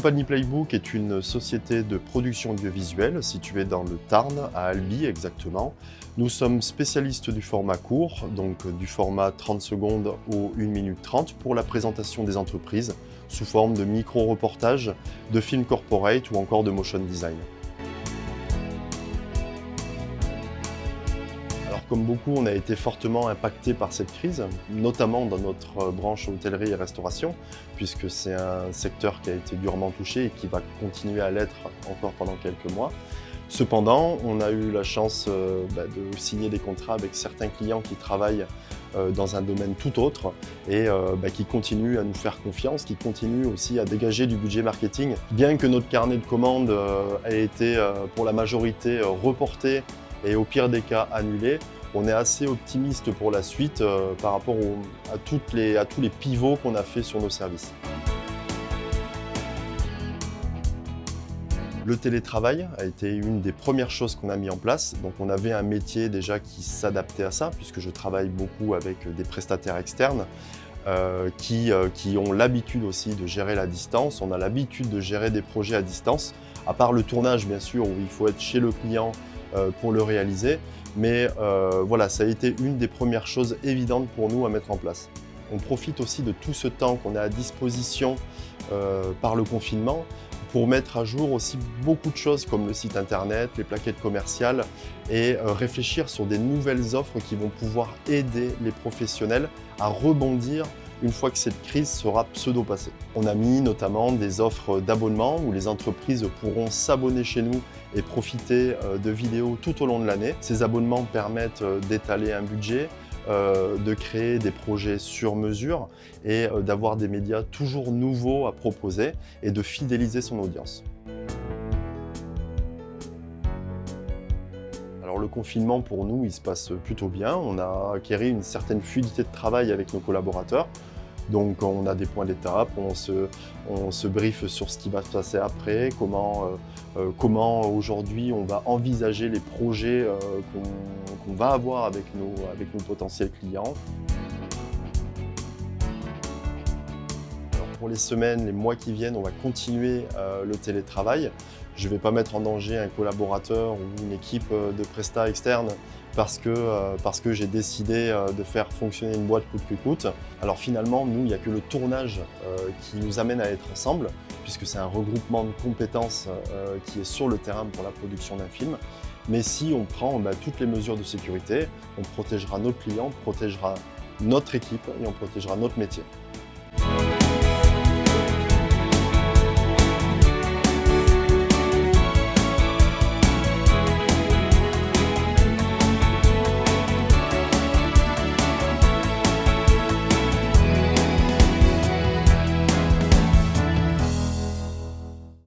compagnie Playbook est une société de production audiovisuelle située dans le Tarn, à Albi exactement. Nous sommes spécialistes du format court, donc du format 30 secondes ou 1 minute 30 pour la présentation des entreprises sous forme de micro-reportages, de films corporate ou encore de motion design. Alors comme beaucoup, on a été fortement impacté par cette crise, notamment dans notre branche hôtellerie et restauration, puisque c'est un secteur qui a été durement touché et qui va continuer à l'être encore pendant quelques mois. Cependant, on a eu la chance de signer des contrats avec certains clients qui travaillent dans un domaine tout autre et qui continuent à nous faire confiance, qui continuent aussi à dégager du budget marketing. Bien que notre carnet de commandes ait été pour la majorité reporté et au pire des cas annulé, on est assez optimiste pour la suite par rapport à tous les pivots qu'on a fait sur nos services. Le télétravail a été une des premières choses qu'on a mis en place. Donc on avait un métier déjà qui s'adaptait à ça, puisque je travaille beaucoup avec des prestataires externes qui ont l'habitude aussi de gérer la distance. On a l'habitude de gérer des projets à distance, à part le tournage bien sûr, où il faut être chez le client pour le réaliser. Mais voilà, ça a été une des premières choses évidentes pour nous à mettre en place. On profite aussi de tout ce temps qu'on a à disposition par le confinement pour mettre à jour aussi beaucoup de choses comme le site internet, les plaquettes commerciales et réfléchir sur des nouvelles offres qui vont pouvoir aider les professionnels à rebondir une fois que cette crise sera pseudo-passée. On a mis notamment des offres d'abonnement où les entreprises pourront s'abonner chez nous et profiter de vidéos tout au long de l'année. Ces abonnements permettent d'étaler un budget, de créer des projets sur mesure et d'avoir des médias toujours nouveaux à proposer et de fidéliser son audience. Alors le confinement pour nous, il se passe plutôt bien. On a acquis une certaine fluidité de travail avec nos collaborateurs. Donc on a des points d'étape, on se briefe sur ce qui va se passer après, comment aujourd'hui on va envisager les projets qu'on va avoir avec nos potentiels clients. Alors pour les semaines, les mois qui viennent, on va continuer le télétravail. Je ne vais pas mettre en danger un collaborateur ou une équipe de prestat externe parce que j'ai décidé de faire fonctionner une boîte coûte que coûte. Alors finalement, nous, il n'y a que le tournage qui nous amène à être ensemble, puisque c'est un regroupement de compétences qui est sur le terrain pour la production d'un film. Mais si on prend toutes les mesures de sécurité, on protégera nos clients, on protégera notre équipe et on protégera notre métier.